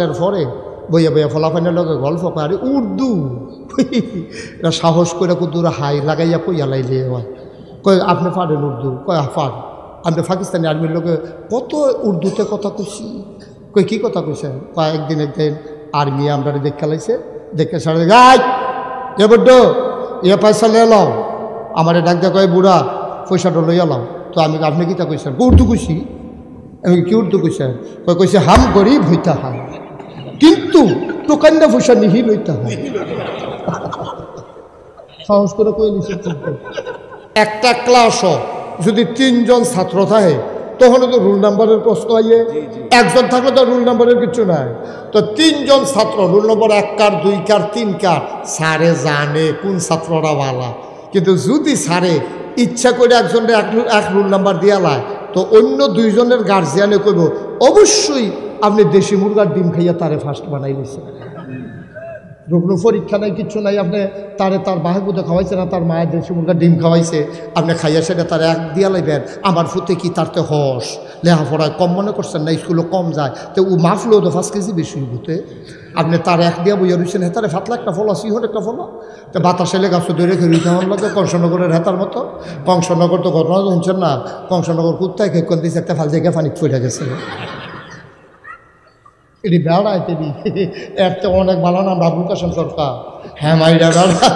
এর পরে বইয়া বইয়া ফলাফানের লগে গল্প করে উর্দু এরা সাহস করে কুদুরা হাই লাগাইয়া কইয়া লাইলে হয় কয় আপনি পারেন উর্দু কয় পার আপনি পাকিস্তানি আর্মির লোকে কত উর্দুতে কথা কইছি কই কী কথা কইছেন কয় একদিন আর্মি আমরা দেখে লাইছে দেখে সারা গাই এ বড্ড ইয়ে পয়সা লে এলাম আমার ডাক দিয়ে কয় বুড়া পয়সাটা লই এলাম তো আমি আপনি কী তা কইছেন উর্দু কইছি আমি কি উর্দু কইছেন কয় কইছে হাম গরিব হইতা হাম কিন্তু টোকান্না পয়সা নিহি লইতে হয় সাহস করে কই নিছে একটা ক্লাসও যদি 3 জন ছাত্র থাকে তখন তো রুল নাম্বারের প্রশ্ন আইয়ে একজন থাকলে তো রুল নাম্বারের কিছু নাই তো 3 জন ছাত্র রুল নম্বর 1 কার 2 কার 3 কার স্যারে জানে কোন ছাত্ররা ভালো কিন্তু যদি স্যারে ইচ্ছা করে একজনের এক রুল নাম্বার দিয়া লায় তো অন্য 2 জনের গার্জিয়ানে কইব অবশ্যই আপনি দেশি মুরগার ডিম খাইয়া তারে ফার্স্ট বানাই নিয়েছেন রুগ্ন পরীক্ষা নাই কিচ্ছু নাই আপনি তারে তার বাহাগুতে খাওয়াইছে না তার মায়ের দেশি মুরগার ডিম খাওয়াইছে আপনি খাইয়া সেটা তারা এক দিয়া লাইবেন আমার ফুতে কি তারতে হস লেখাপড়ায় কম মনে করছেন না স্কুলে কম যায় তো ও মাফলেও তো 5 কেজি বেশি হইতে আপনি তার এক দিয়া বইয়া রয়েছেন হেতারে ফাতলা একটা ফলা সিহর একটা ফলা তো বাতাসে লেগে গাছ ধরে রেখে রুইতে আমার লাগে কংসনগরের হেতার মতো কংসনগর তো ঘটনা শুনছেন না কংসনগর কুত্তায় খেকন দিয়েছে একটা ফাল জায়গায় পানি পড়ে গেছে এটি বেড়ায় তেরি এর তো অনেক ভালো না আবুল কাসেম সরকার হ্যাঁ মাইরা বেড়া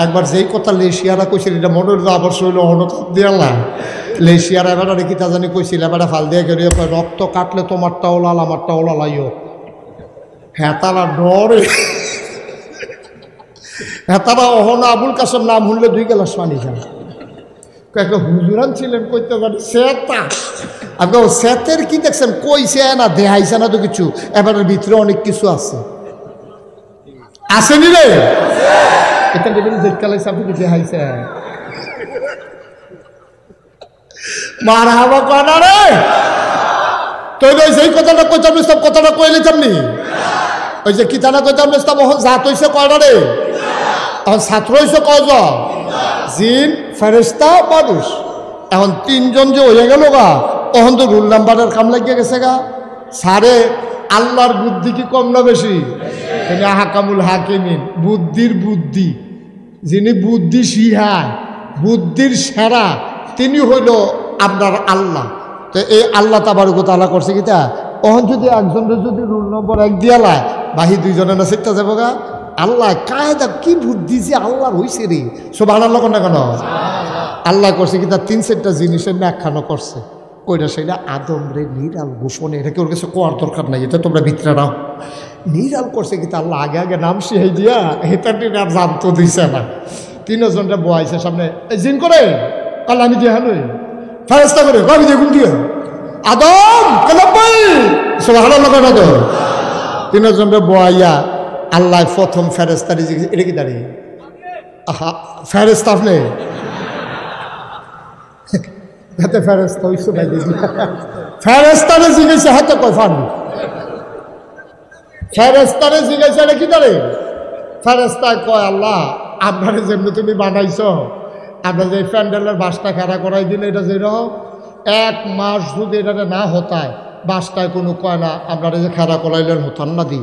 একবার যেই কথা লেশিয়ারা কইছিল এটা মনে হলো আবার শৈল অনকাপ দিয়ালা লেশিয়ারা এবার কি তা জানি কইছিল এবার ফাল দিয়ে গেলে রক্ত কাটলে তোমারটাও লাল আমারটাও লালাইও হ্যাঁ তারা ডরে হ্যাঁ তারা অহন আবুল কাসেম নাম শুনলে 2 গ্লাস পানি খান একটা হুজুরান ছিলেন কইতে পারি সেতা আপনি সেতের কি দেখছেন কইছে না দেখাইছে না তো কিছু এবারের ভিতরে অনেক কিছু আছে আসেনি রে এটা দেখবেন দেখকালাইছে আপনি কি দেখাইছে মারহাবা কনা রে তো সেই কথাটা কইতাম সব কথাটা কইলে চামনি ওই যে কিতানা কইতাম সব জাত হইছে কয়টা রে এখন ছাত্র হইছে কয়জন জিন ফেরেশতা মানুষ এখন 3 জন যে হয়ে গেল গা তখন তো রুল নাম্বারের কাম লাগিয়ে গেছে গা সারে আল্লাহর বুদ্ধি কি কম না বেশি হাকামুল হাকিমিন বুদ্ধির বুদ্ধি যিনি বুদ্ধি শিহায় বুদ্ধির সেরা তিনি হইল আপনার আল্লাহ তো এই আল্লাহ তাবারক ওয়া তাআলা করছে কি তা তখন যদি একজনের যদি রুল নম্বর 1 দিয়া লায় বাহি 2 জনের না শিখতে যাবো গা আল্লাহ কায়দা কি বুদ্ধি যে আল্লাহর হইছে রে সুবহানাল্লাহ কোন না কেন আল্লাহ করছে কি তার 3-4টা জিনিসের ব্যাখ্যানো করছে কইটা সেটা আদম রে নিরাল গোপনে এটা কেউ কাছে কোয়ার দরকার নাই এটা তোমরা ভিতরে নাও নিরাল করছে কি আল্লাহ আগে আগে নাম শিখাই দিয়া এটা আর জানতো দিছে না 3 জনটা বয়াইছে সামনে জিন করে আল্লাহ আমি দিয়ে হানুই ফেরেশতা করে আমি দিয়ে গুণ দিয়ে আদম কলবাই সুবহানাল্লাহ কেন তো 3 জনটা বয়াইয়া আল্লাহ প্রথম ফেরেশতারে এটা কি দাঁড়িয়ে আহা ফেরেশতা আপনি হাতে ফেরেশতা হইছে ভাই দেখি ফেরেশতারে জিজ্ঞেস হাতে কই ফানি ফেরেশতারে জিজ্ঞেস এটা কি দাঁড়ে ফেরেশতা কয় আল্লাহ আপনারে যেমনি তুমি বানাইছো আমরা যে প্যান্ডেলের বাসটা খাড়া করাই দিলে এটা যেরকম 1 মাস যদি এটা না হতায় বাসটায় কোনো কয় না আপনারা যে খাড়া করাইলেন হতান না দি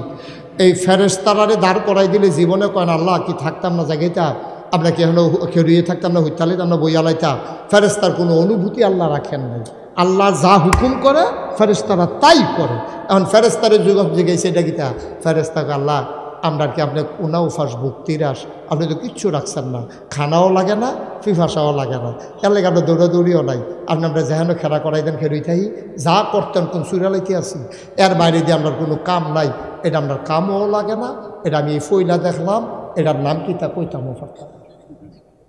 এই ফেরেশতারে দাঁড় করাই দিলে জীবনে কয় না আল্লাহ কি থাকতাম না জায়গাটা আমরা কি এখন খেয়ে থাকতাম না হইতালিতাম আমরা বইয়া লাইতাম ফেরেশতার কোনো অনুভূতি আল্লাহ রাখেন নাই আল্লাহ যা হুকুম করে ফেরেশতারা তাই করে এখন ফেরেশতারের যুগ জিজ্ঞেস এটা কিতা ফেরেশতাকে আল্লাহ আমরা কি আপনি উনা উফাস ভক্তিরাস আপনি তো কিচ্ছু রাখছেন না খানাও লাগে না ফিফাসাও লাগে না এর লাগে আপনার দৌড়াদৌড়িও নাই আপনি আমরা যেহেন খেলা করাই দেন খেরুই থাই যা করতেন কোন সুরালাইতে আছি এর বাইরে দিয়ে আপনার কোনো কাম নাই এটা আপনার কামও লাগে না এটা আমি এই ফইলা দেখলাম এটার নাম কি তা কইতামও পারতাম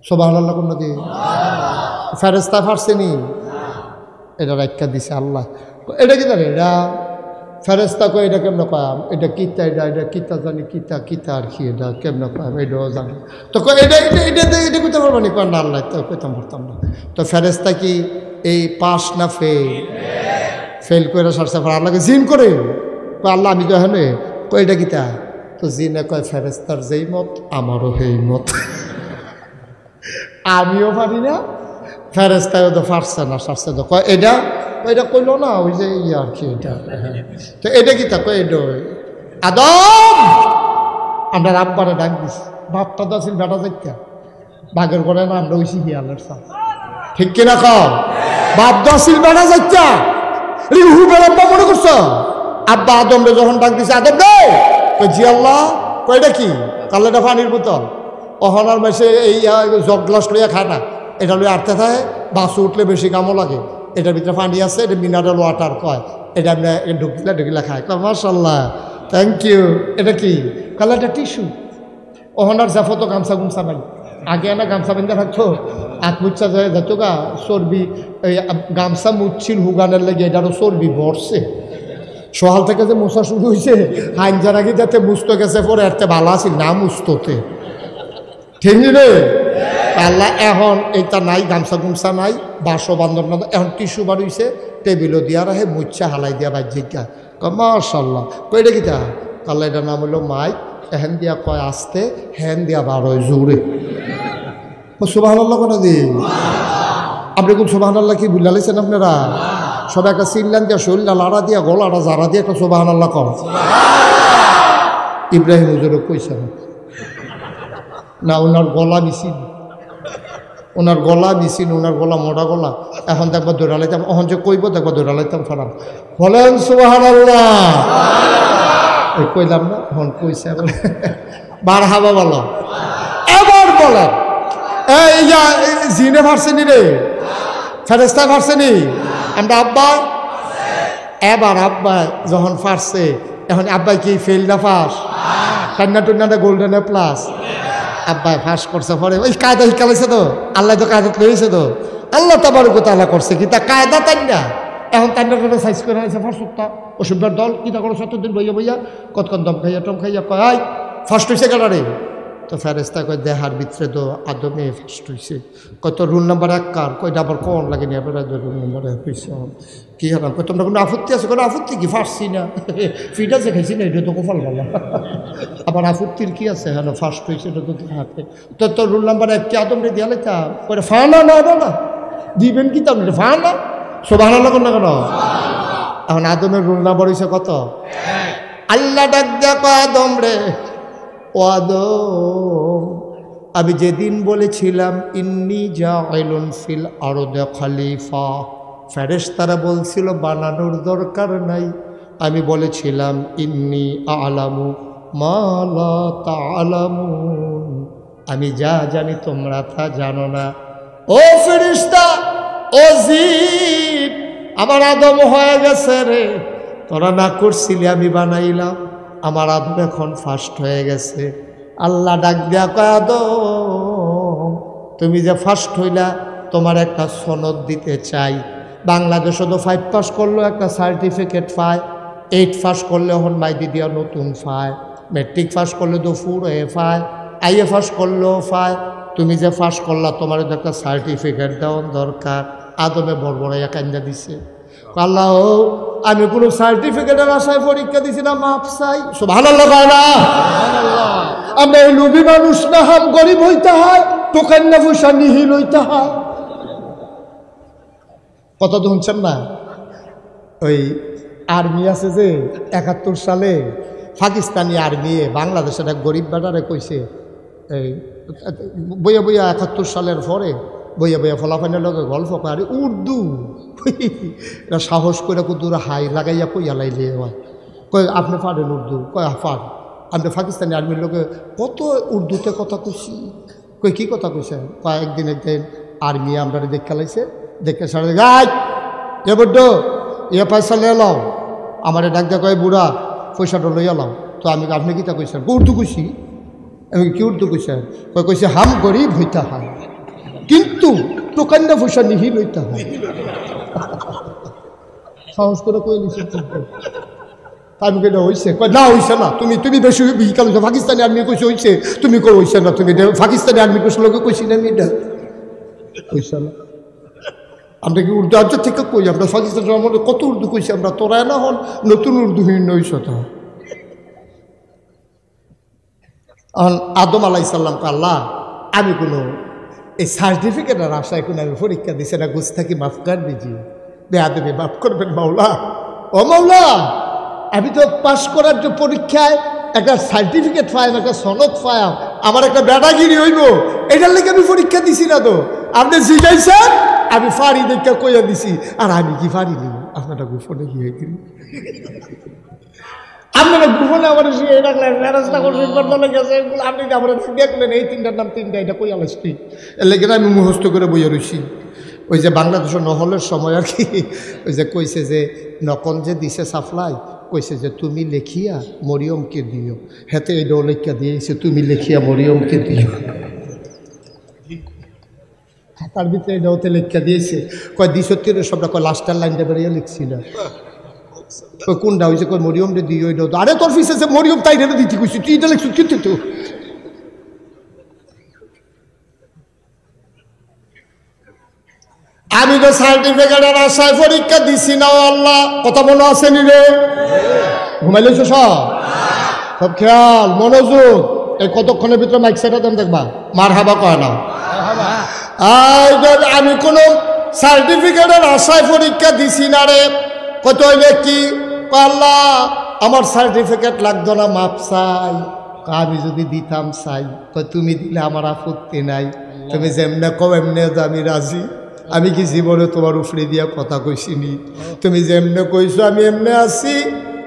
সুবহানাল্লাহ কোন নদী ফেরেশতা ফারছেনি এটা রাখা দিছে আল্লাহ এটা কি জানে এটা ফেরেশতা কয় এটা কেমন কয়াম এটা কিতা এটা কিতা জানি কিতা আর কি এটা কেমন কয়াম এটাও জানি তো এটা কইতে পারবো নি কয় না আল্লাহ তো কইতাম পারতাম না তো ফেরেশতা কি এই পাস না ফেল করে সারছে আল্লাহকে জিন করে কয় আল্লাহ আমি তো এখানে কয় এটা কিতা তো জিনে কয় ফেরেশতার যেই মত আমারও সেই মত আমিও পারি না ফেরেশতাও তো পারছে না সারছে তো কয় এটা কইলো না ওই যে আর কি এটা তো এটা কি তা কয় এটা আদম আমরা আব্বারে ডাক দিছি, বাপটা তো আছিল বেটা যাইতা বাঘের করে না, আমরা ওইসি হিয়ালের সাথ, ঠিক কিনা কও? বাপ তো আছিল বেটা যাইতা রিহু বেড়াব্বা মনে করছো? আব্বা আদম রে যখন ডাক দিছে, আদম রে, জি আল্লাহ, কয়টা কি? তাহলে এটা পানির বোতল, অহনার মেসে এই জগ গ্লাস লইয়া খায় না, এটা লইয়া আটতে থাকে, বাসু উঠলে বেশি কামও লাগে, এটার ভিতরে পানি আছে, এটা মিনারেল ওয়াটার কয়, এটা আমরা ঢুকিলা খায়। মাশাল্লাহ, থ্যাংক ইউ। এটা কি? কালে এটা টিস্যু। অহনার জাফো তো গামছা গুমছা নাই, আগে না গামছা বেঁধে থাকতো, হাত মুচ্ছা যায় যেত গা চর্বি, এই গামছা মুচ্ছিল হুগানের লেগে, এটারও চর্বি ভরছে। সকাল থেকে যে মোছা শুরু হয়েছে, হাইনজার আগে যাতে মুছতে গেছে, পরে এতে ভালো আছিল না মুছতে, ঠিক রে? আল্লাহ এখন এটা নাই, গামছা গুমছা নাই, বাসো বান্ধব না, এখন টিস্যু বাড়িয়েছে, টেবিলও দিয়া রাখে, মুচ্ছা হালাই দিয়া বাহ্যিকা। মাশাল্লাহ, কইটা কিতা? আল্লাহ এটার নাম হলো মাইক, হ্যান দিয়া কয় আসতে, হ্যান দিয়া বারোয় জোরে। সুবহানাল্লাহ কোনো দিন আপনি কোন সুবহানাল্লাহ কি বুঝলা লাইছেন আপনারা? সবাই একটা সিল্লান দিয়া, শরীরটা লাড়া দিয়া, গলাটা জারা দিয়া একটা সুবহানাল্লাহ কর। ইব্রাহিম হুজুরও কইছেন না, ওনার গলা মিছিল, ওনার গলা মিছিল, ওনার গলা মোটা গলা। এখন দেখবা দৌড়ালাইতাম, এখন যে কইব দেখবা দৌড়ালাইতাম ফারাম। বলেন সুবহানাল্লাহ, কইলাম না, এখন কইছে বার হাবা বলো। এবার বলেন, এই জিনে ফারছেনি রে, ফেরেস্তা ফারছেনি, আমরা আব্বা। এবার আব্বা যখন ফারছে, এখন আব্বাই কি ফেল না ফাঁস? কান্না টুন্নাটা গোল্ডেন এ প্লাস। আব্বাই ফাঁস করছে, পরে ওই কায়দা শিখালাইছে তো, আল্লাহ তো কায়দা লইছে তো, আল্লাহ তাবারকতাআলা করছে কি তা কায়দা, তাই না? এখন তাই না সাইজ করে আছে ফার্স্টটা ওষুধের দল কিতা করো 7 দিন বইয়া বইয়া কতক্ষণ দম খাইয়া টম খাইয়া কয় ফার্স্ট হয়েছে গেলারে। তো ফেরেস্তা কয় দেহার ভিতরে তো আদমে ফার্স্ট হয়েছে, কত রুল নাম্বার 1 কার, কয়টা আবার কোন লাগেনি, আবার রুল নাম্বার 1 হয়েছে। কি হলাম, কয় তোমরা কোনো আপত্তি আছে? কোনো আপত্তি কি, ফার্সছি না, ফিট আছে খাইছি না, এটা তো কপাল ভালো। আবার আপত্তির কি আছে, হ্যাঁ ফার্স্ট হয়েছে, এটা তো হাতে তো রুল নাম্বার 1 কি আদমরে দিয়া লাইতা কয় ফানা না না দিবেন কি তার ফানা। সুবহানাল্লাহ কোন না কেন? এখন আদমের রুল নাম্বার হয়েছে কত? আল্লাহ ডাক দিয়া কয় আদম রে, ও আদম, আমি যেদিন বলেছিলাম ইন্নী জাইলুন ফিল আরদি খলিফা, ফেরেশতারা বলছিল বানানোর দরকার নাই, আমি বলেছিলাম ইন্নী আ'লামু মা লা তা'লামুন, আমি যা জানি তোমরা তা জানো না। ও ফেরেশতা, ও জিব, আমার আদম হয়ে গেছে রে, তোরা না করছিলি আমি বানাইলাম, আমার আদম এখন ফার্স্ট হয়ে গেছে। আল্লাহ ডাক দিয়া কয় আদম, তুমি যে ফার্স্ট হইলা, তোমার একটা সনদ দিতে চাই। বাংলাদেশও তো 5 পাস করলেও একটা সার্টিফিকেট পায়, 8 পাস করলে এখন মাইদি দিয়া নতুন পায়, মেট্রিক পাস করলে তো ফুর হয়ে পায়, আইএ পাস করলেও পায়। তুমি যে পাস করলা, তোমার তো একটা সার্টিফিকেট দেওয়ার দরকার। আদমে বড়বড়াইয়া কান্দা দিছে, আল্লাহ আমি কোনো সার্টিফিকেটের আশায় পরীক্ষা দিছি না, মাপ চাই। সুবহানাল্লাহ না, আমরা এই লোভী মানুষ না, হাম গরিব হইতে হয়, টোকান না পয়সা নিহিল হইতে হয়। কত তো শুনছেন না, ওই আর্মি আছে যে 71 সালে পাকিস্তানি আর্মি বাংলাদেশের এক গরিব বেটারে কইছে, এই বইয়া বইয়া 71 সালের পরে বইয়া বইয়া ফলাফানের লগে গল্প করে উর্দু, এটা সাহস করে কুদুর হাই লাগাইয়া কইয়া লাইলে হয়, কই আপনি পারেন উর্দু? কয় পার। আপনি পাকিস্তানি আর্মির লোকে কত উর্দুতে কথা কইছি, কই কি কথা কইছেন? কয় একদিন আর্মি আমরা দেখে লাইছে, দেখে সারা গাই এ বড্ড এ পয়সা লে লাও, আমার ডাক দেয়া কয় বুড়া পয়সাটা লইয়া লাও। তো আমি আপনি কিতা কইছেন? উর্দু কইছি। আমি কি উর্দু কইছেন? কইছে হাম গরিব হইতে হয়, কিন্তু টোকান্না পয়সা নিহি লইতে হয়। সাহস করে কই নিছে, আমি কেটে হয়েছে না, হয়েছে না, তুমি তুমি বেশি বিকাল পাকিস্তানি আর্মি কইছে হয়েছে, তুমি কই হয়েছে না, তুমি পাকিস্তানি আর্মি কোষ লোকে কইছি না, আমি এটা হয়েছে না। আমরা কি উর্দু আজ থেকে কই, আমরা পাকিস্তানের আমাদের কত উর্দু কইছি আমরা, তোরা না হন নতুন উর্দু হীন হয়েছ। তো আদম আলাইহিস সালামকে আল্লাহ আমি কোনো এই সার্টিফিকেটের আশায় কোনো আমি পরীক্ষা দিছে না, গুস্তাকি মাফ কর দিজি, বেয়াদবি মাফ করবেন মাওলা। ও মাওলা, আমি তো পাস করার যে পরীক্ষায় একটা সার্টিফিকেট পাইম, একটা সনদ পাইম, আমার একটা ব্যাটাগিরি হইব, এটার লেগে আমি পরীক্ষা দিছি না। তো আপনি জিজ্ঞাসেন আমি ফাড়ি দেখে কইয়া দিছি, আর আমি কি ফাড়িনি? আপনারা গোপনে কি হয়েছিল? আপনারা গোপনে আমার শিখে রাখলেন, ম্যারেজটা করবেন বদলে গেছে, আপনি আমার দেখলেন এই তিনটার নাম তিনটা, এটা কই আলাসটি। এর লেগে আমি মুখস্থ করে বইয়া রইছি। ওই যে বাংলাদেশের নহলের সময় আর কি, ওই যে কইছে যে নকল যে দিছে সাপ্লাই, কইছে যে তুমি লেখিয়া মরিয়মকে দিও, হেতে এটাও লেখা দিয়েছে তুমি লেখিয়া মরিয়মকে দিও। তার ভিতরে এটাওতে লেখা দিয়েছে, কয় দ্বিসত্তর সবটা, কয় লাস্টার লাইনটা বেরিয়ে লিখছিল। কোনটা হয়েছে? কয় মরিয়মটা দিও। এটাও তো আরে তোর ফিসে মরিয়ম তাই রেটে দিতে কইছি, তুই এটা লিখছিস কিন্তু। তো আমি তো সার্টিফিকেটের আশায় পরীক্ষা দিছি না। আল্লাহ কথা মনে আসেনি রে? ঘুমাইলেছ সব খেয়াল মনোযোগ। এই কতক্ষণের ভিতরে মাইক সেটা দেন দেখবা, মার হাবা কয় না। আমি কোনো সার্টিফিকেটের আশায় পরীক্ষা দিছি না রে। কত হইলে কি? আল্লাহ আমার সার্টিফিকেট লাগতো না, মাপ চাই। আমি যদি দিতাম চাই, তুমি দিলে আমার আপত্তি নাই, তুমি যেমনে কও এমনে আমি রাজি। আমি কি জীবনে তোমার উপরে দিয়া কথা কইছিনি? তুমি যেমনে কইছো আমি এমনে আছি।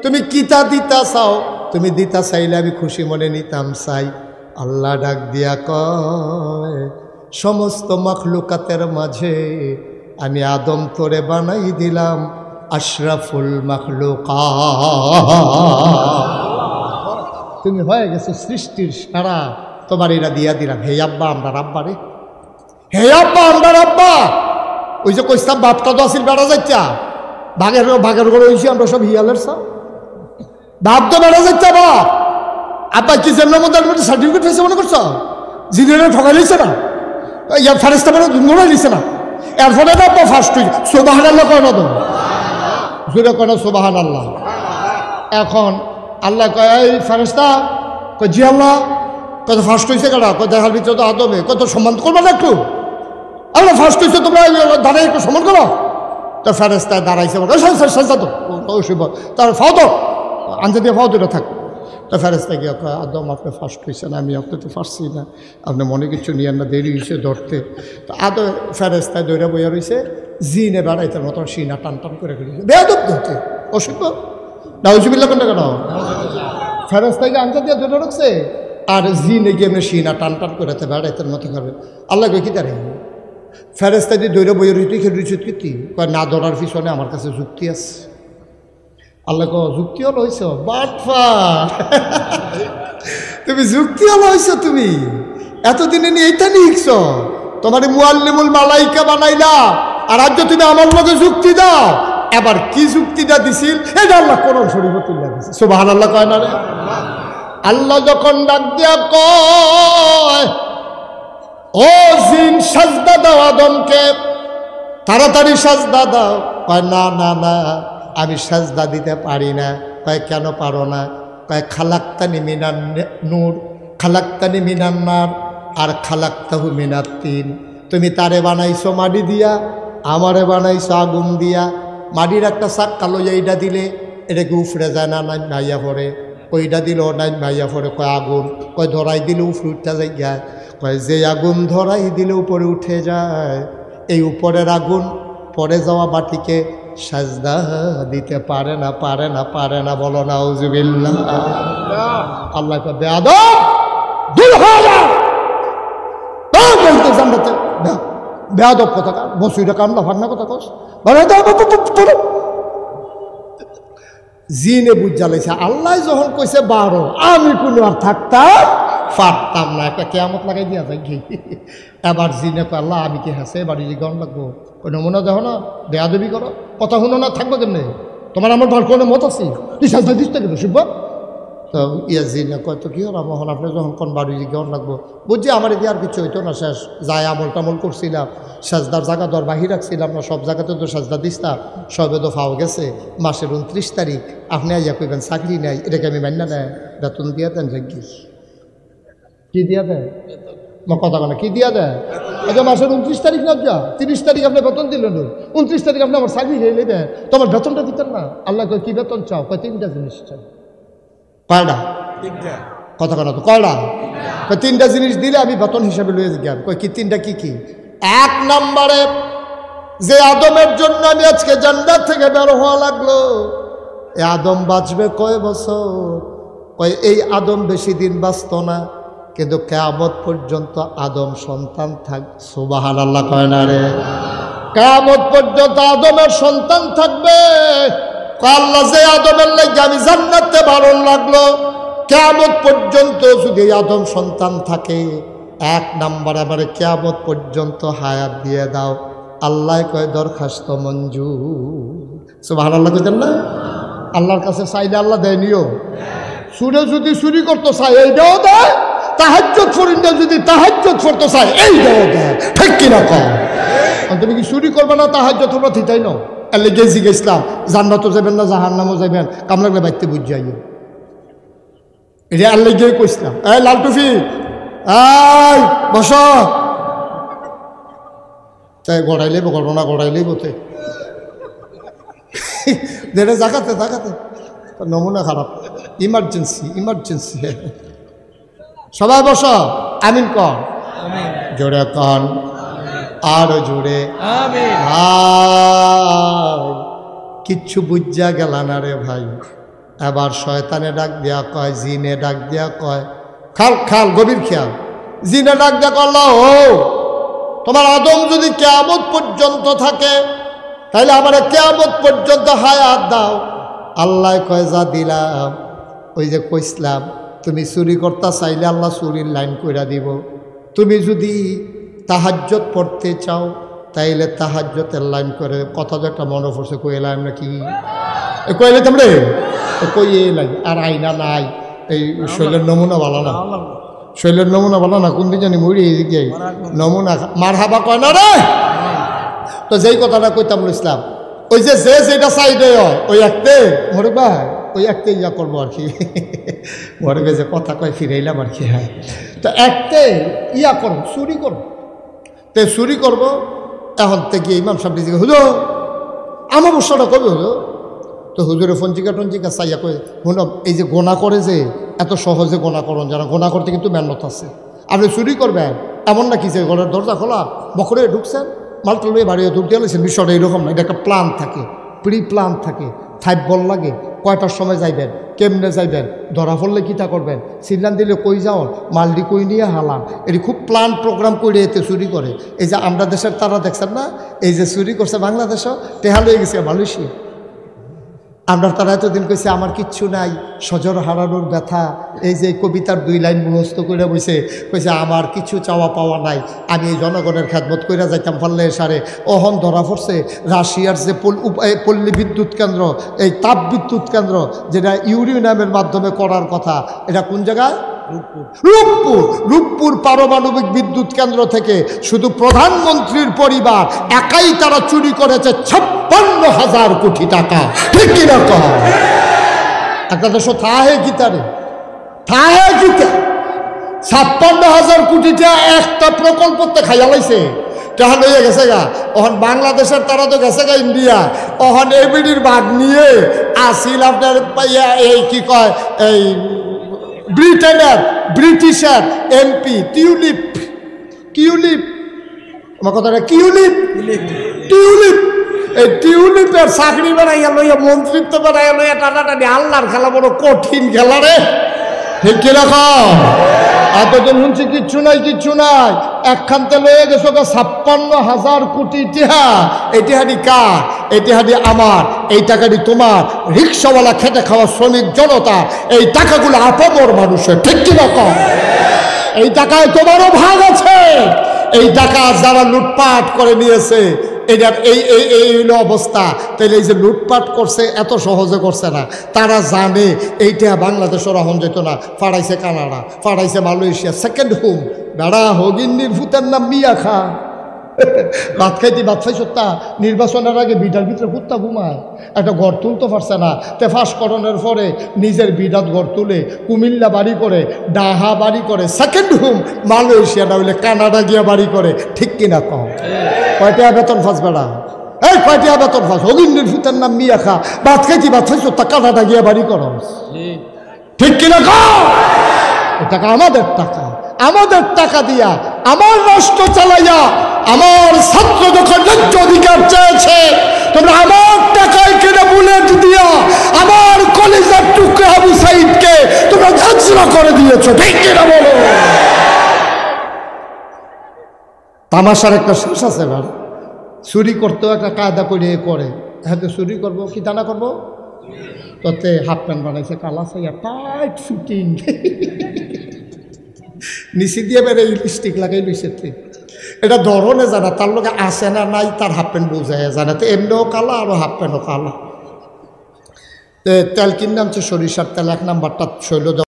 তুমি কিতা দিতা চাও, তুমি দিতা চাইলে আমি খুশি মনে নিতাম চাই। আল্লাহ ডাক দিয়া কয়, সমস্ত মাখলুকাতের মাঝে আমি আদম তোরে বানাই দিলাম আশরাফুল মাখলুকাত। তুমি হয়ে গেছো সৃষ্টির সারা, তোমার এরা দিয়া দিলাম। হে আব্বা আমরা আব্বা রে, হে আব্বা আমরা আব্বা। ওই যে কইতাম বাপটা তো আসিল বেড়া যাইতা, ভাগের করে হয়েছি আমরা সব হিয়ালের সব বাপ তো বেড়া যাইতা। বাপ আব্বা কি জেলের মধ্যে সার্টিফিকেট হয়েছে মনে করছো? জিনিয়ারে ঠকাই লিছে না, ইয়ার ফারেস্তা মানে ধরে লিছে না। এর ফলে না আব্বা ফার্স্ট হয়েছে। সোবাহান আল্লাহ কয় না, তো জুড়ে কয় না সোবাহান আল্লাহ। এখন আল্লাহ কয় এই ফারেস্তা, কয় জি আল্লাহ। কত ফার্স্ট হয়েছে কেনা? কয় দেখার ভিতরে তো আদমে, কত সম্মান করবে না একটু? আল্লাহ ফার্স্ট হয়েছে, তোমরা দাঁড়াই একটু সম্মান করো। তো ফেরেস্তায় দাঁড়াইছে, সাজা তো তার ফাও তো আনতে দিয়ে ফাও দুটো থাক। তো ফেরেস্তা গিয়ে কয় আদম আপনি ফার্স্ট হয়েছেন, আমি আপনি তো পারছি না, আপনি মনে কিছু নিয়ে না, দেরি হয়েছে ধরতে। তো আদম ফেরেস্তায় দৌড়া বইয়া রয়েছে, জিনে বেড়াইতের মতো সিনা টান টান করে ফেলেছে। বেয়াদব ধরতে অসুখ নাউজুবিল্লাহ কোনটা কেন? ফেরেস্তাকে আনতে দিয়ে ধরে রাখছে, আর জিনে গিয়ে এমনি সিনা টান টান করে বেড়াইতের মতো করবে। আল্লাহ কই কি দাঁড়াই ফেরেস্তা দিয়ে দৌড়ে বইয়ের রইতে খেলছি কীর্তি কয় না, ধরার পিছনে আমার কাছে যুক্তি আছে। আল্লাহ ক যুক্তি হল হয়েছ বাটফা, তুমি যুক্তি হল হয়েছ, তুমি এতদিনে নিয়ে এইটা নিয়েছ, তোমার মুআল্লিমুল মালাইকা বানাইলা, আর আজ তুমি আমার লগে যুক্তি দাও। এবার কি যুক্তিটা দিছিল এটা আল্লাহ কোরআন শরীফে তুলে দিছে। সুবহানাল্লাহ কয় না রে? আল্লাহ যখন ডাক দিয়া কয় ও জিন সাজদা দাও আদমকে, তাড়াতাড়ি সাজদা দাও। কয় না না না আমি সাজদা দিতে পারি না। কয় কেন পারো না? কয় খালাক্তানি মিনান নূর, খালাক্তানি মিনান নার, আর খালাক্তাহু মিনাত তিন। তুমি তারে বানাইছো মাটি দিয়া, আমারে বানাইছো আগুন দিয়া। মাটির একটা চাক্কা লইয়া এইটা দিলে এটা কি উফরে যায় না? নাই ভাইয়া পড়ে। ওইটা দিলেও নাই ভাইয়া পড়ে। কয় আগুন, কয় ধরাই দিলে উফরে উঠতে যায় গা। কয় যে আগুন ধরাই দিলে উপরে উঠে যায়, এই উপরের আগুন পরে যাওয়া মাটিকে সাজদা দিতে পারে না, পারে না, পারে না। বলো নাউজুবিল্লাহ। আল্লাহ কয় বেয়াদব দূর হয়ে যা, বলতে জানতে বেয়াদব কথা বসুইটা কামলা ফান্না কথা কস। জিনে বুঝ জ্বালাইছে, আল্লাহ যখন কইছে 12 আমি কোনো আর থাকতাম পারতাম না, একটা কেয়ামত লাগাই দিয়া যায় কি। এবার জিনে কয় আল্লাহ আমি কি হাসে বাড়ি গরম লাগবো? ওই নমুনা দেখো না, বেয়াদবি করো, কথা শুনো না, থাকবো কেমনে? তোমার আমার বালকনে মত আছে, তুই সাজদা দিস কেন শিব? তো ইয়া জিনে কয় তো কি হল মোহন, আপনি যখন কোন বাড়ি গরম লাগবো বুঝছি আমার এদিকে আর কিছু হইতো না, শেষ যাই আমল টামল করছিলাম, সাজদার জায়গা দর বাহির রাখছিলাম না, সব জায়গাতে তো সাজদা দিস্তাম, সবে তো ফাও গেছে। মাসের 29 তারিখ আপনি আইয়া কইবেন চাকরি নাই, এটাকে আমি মান্য নেয় বেতন দিয়া দেন, ভাগ্যি কি দিয়া দেয়? কথা বলে কি দিয়া দেয়? আচ্ছা মাসের 29 তারিখ না, যা 30 তারিখ আপনি বেতন দিলেন, 29 তারিখ আপনি আমার চাকরি খেয়ে দেন, তো আমার বেতনটা দিতেন না? আল্লাহ কয় কি বেতন চাও? কয় 3টা জিনিস চাই। কয়টা? কথা কথা তো কয়টা? 3টা জিনিস দিলে আমি বেতন হিসাবে লয়ে গেলাম। কয় কি 3টা? কি কি? 1 নম্বরে, যে আদমের জন্য আমি আজকে জান্নাত থেকে বের হওয়া লাগলো, এই আদম বাঁচবে কয় বছর? কয় এই আদম বেশি দিন বাঁচত না, কিন্তু কিয়ামত পর্যন্ত আদম সন্তান থাক। সুবহানাল্লাহ কয় না রে? কিয়ামত পর্যন্ত আদমের সন্তান থাকবে। আল্লাহ যে আদমের লাগে আমি জান্নাতে ভালো লাগলো, কিয়ামত পর্যন্ত যদি আদম সন্তান থাকে, 1 নাম্বার আবার কিয়ামত পর্যন্ত হায়াত দিয়ে দাও। আল্লাহ কয় দরখাস্ত মঞ্জুর। সুবহানাল্লাহ কইতেন না? আল্লাহর কাছে চাইলে আল্লাহ দেয়নিও। সুরে যদি চুরি করতে চাই এইটাও দেয়, তাহাজ্জুদ ফরিন্দা যদি তাহাজ্জুদ করতে চাই এইটাও দেয়। ঠিক কিনা কম? তুমি কি চুরি করবে না? তাহাজ্জুদ তোমরা থিতাই নাও। এলে গেছি গেছিলাম, জান্নাতও যাবেন না জাহান্নামও যাবেন, কামলাগলে বাইতে বুঝ যাইও। এটা আল্লাহ গিয়ে কইছিলাম, এই লাল টুফি আয় বস, তাই গড়াইলেই ঘটনা গড়াইলেই বতে দেড়ে জাগাতে জাগাতে নমুনা খারাপ। Emergency emergency. সবাই বস, আমিন কন, জোরে কন, আরো জোরে। কিচ্ছু বুঝা গেল না রে ভাই। এবার শয়তানে ডাক দিয়া কয়, জিনে ডাক দিয়া কয়, খাল খাল গভীর খেয়াল। জিনে ডাক দিয়া করল, ও তোমার আদম যদি কিয়ামত পর্যন্ত থাকে, তাইলে আমার কিয়ামত পর্যন্ত হায়াত দাও। আল্লাহ কয় যা দিলাম, ওই যে কইসলাম তুমি চুরি করতে চাইলে আল্লাহ চুরির লাইন কইরা দিব। তুমি যদি তাহাজ্জুদ পড়তে চাও, তাইলে তাহাজ্জুদের লাইন করে। কথা তো একটা মনে পড়ছে, কইলাম নাকি কইলে তোমরে কই এলাই। আর আইনা নাই, এই শৈলের নমুনা ভালো না, শৈলের নমুনা ভালো না, কোন দিন জানি মরি এদিকে নমুনা মার হাবা কয় না রে। তো যেই কথাটা কইতাম ইসলাম, ওই যে যেটা চাইডে হয় ওই একতে মরে ভাই, ওই একতে ইয়া করবো আর কি। মরে যে কথা কয় ফিরাইলাম আর কি। হ্যাঁ, তো একতে ইয়া করবো, চুরি করবো। তো চুরি করবো, এখন থেকে ইমাম সাহেব দিকে হুজুর আমার বর্ষটা কবে হলো? তো হুজুরে ফঞ্জিকা টঞ্জিকা চাইয়া কয়ে, শুনো এই যে গোনা করে যে এত সহজে গোনা করুন, যারা গোনা করতে কিন্তু মেহনত আছে। আপনি চুরি করবেন এমন নাকি যে ঘরের দরজা খোলা বকরে ঢুকছেন, মালটা লয়ে বাড়িয়ে ঢুক দিয়ে আলেছেন। বিষয়টা এরকম না, এটা একটা প্ল্যান থাকে, প্রি প্ল্যান থাকে। 5 বল লাগে, কয়টার সময় যাইবেন, কেমনে যাইবেন, ধরা পড়লে কীটা করবেন, সিল্লান দিলে কই যাওয়ার, মালডি কই নিয়ে হালান, এটি খুব প্ল্যান প্রোগ্রাম করে এতে চুরি করে। এই যে আমরা দেশের তারা দেখছেন না, এই যে চুরি করছে বাংলাদেশও, টেহা লয়ে গেছে মালয়েশিয়া। আমরা তারা এতদিন কইছে আমার কিচ্ছু নাই, সজর হারানোর ব্যথা। এই যে কবিতার 2 লাইন মুখস্থ করে বসে কইছে আমার কিছু চাওয়া পাওয়া নাই, আমি এই জনগণের খেদমত কইরা যাইতাম পারলে সারে। অহন ধরা পড়ছে রাশিয়ার যে পল্লী বিদ্যুৎ কেন্দ্র, এই তাপ বিদ্যুৎ কেন্দ্র যেটা ইউরেনিয়ামের মাধ্যমে করার কথা, এটা কোন জায়গায়? রূপপুর পারমাণবিক বিদ্যুৎ কেন্দ্র থেকে শুধু প্রধানমন্ত্রীর পরিবার একাই তারা চুরি করেছে 56,000 কোটি টাকা। ঠিক কিরকম? একটা দেশ থাহে গীতারে, থাহে গীতা 56,000 কোটি টাকা একটা প্রকল্পতে খাইয়া লাইছে। টাকা লইয়া গেছে গা। ওখান বাংলাদেশের তারা তো গেছে গা ইন্ডিয়া। ওখান এবিডির ভাগ নিয়ে আসিল আপনার এই কি কয়, এই ব্রিটেনের ব্রিটিশের এমপি টিউলিপ, কিউলিপ, আমার কথাটা কিউলিপ, টিউলিপ, এই টিউলিপের চাকরি বানাইয়া লইয়া, মন্ত্রিত্ব বানাইয়া লইয়া টানাটানি। আল্লাহর খেলা বড় কঠিন খেলা রে। ঠিক কিরকম? এতদিন শুনছি কিচ্ছু নাই কিচ্ছু নাই, একখানতে লয়ে গেছো 56,000 কোটি টাকা। এই টাকাটি কার? এই টাকাটি আমার, এই টাকাটি তোমার, রিক্সাওয়ালা খেটে খাওয়া শ্রমিক জনতা। এই টাকাগুলো আপামর মানুষের। ঠিক কিরকম? এই টাকায় তোমারও ভাগ আছে। এই টাকা যারা লুটপাট করে নিয়েছে, এটার এই হলো অবস্থা। তাইলে এই যে লুটপাট করছে এত সহজে করছে না, তারা জানে এইটা বাংলাদেশের রহন যেত না। ফাড়াইছে কানাডা, ফাড়াইছে মালয়েশিয়া, সেকেন্ড হোম। বেড়া হগিন্নির ভূতের নাম মিয়া খা। ভাত খাইতে ভাত খাই সত্তা নির্বাচনের আগে বিটার ভিতরে কুত্তা ঘুমায় একটা ঘর তুলতে পারছে না তে ফাঁসকরণের পরে নিজের বিরাট ঘর তুলে কুমিল্লা বাড়ি করে ডাহা বাড়ি করে সেকেন্ড হোম মালয়েশিয়া না হইলে কানাডা গিয়া বাড়ি করে ঠিক কিনা কম কয়টা বেতন ফাঁস বেড়া এই কয়টা বেতন ফাঁস হগিন্দির ফুতের নাম মিয়া খা ভাত খাইতে ভাত খাই সত্তা কানাডা গিয়া বাড়ি করো ঠিক কিনা কম টাকা আমাদের টাকা দিয়া আমার রাষ্ট্র চালাইয়া আমার ছাত্র যখন ন্যায্য অধিকার চেয়েছে তোমরা আমার টাকায় কেনা বুলেট দিয়া আমার কলেজের টুকরা আবু সাইদকে তোমরা ঝাঁঝরা করে দিয়েছো ঠিক কিনা বলো তামাশার একটা শেষ আছে এবার চুরি করতেও একটা কায়দা করে হ্যাঁ চুরি করবো কি দানা করবো তোতে হাফ প্যান্ট বানাইছে কালা সাইয়া টাইট ফিটিং নিচে দিয়ে বেড়ে লিপস্টিক লাগাই লইছে এটা ধরনে জানা তার লোকে আসে না নাই তার হাফ প্যান্ট বোঝায় জানা তো এমনিও কালা আরও হাফ প্যান্টও কালা তেল কিনলাম সরিষার তেল 1 নাম্বারটা শৈল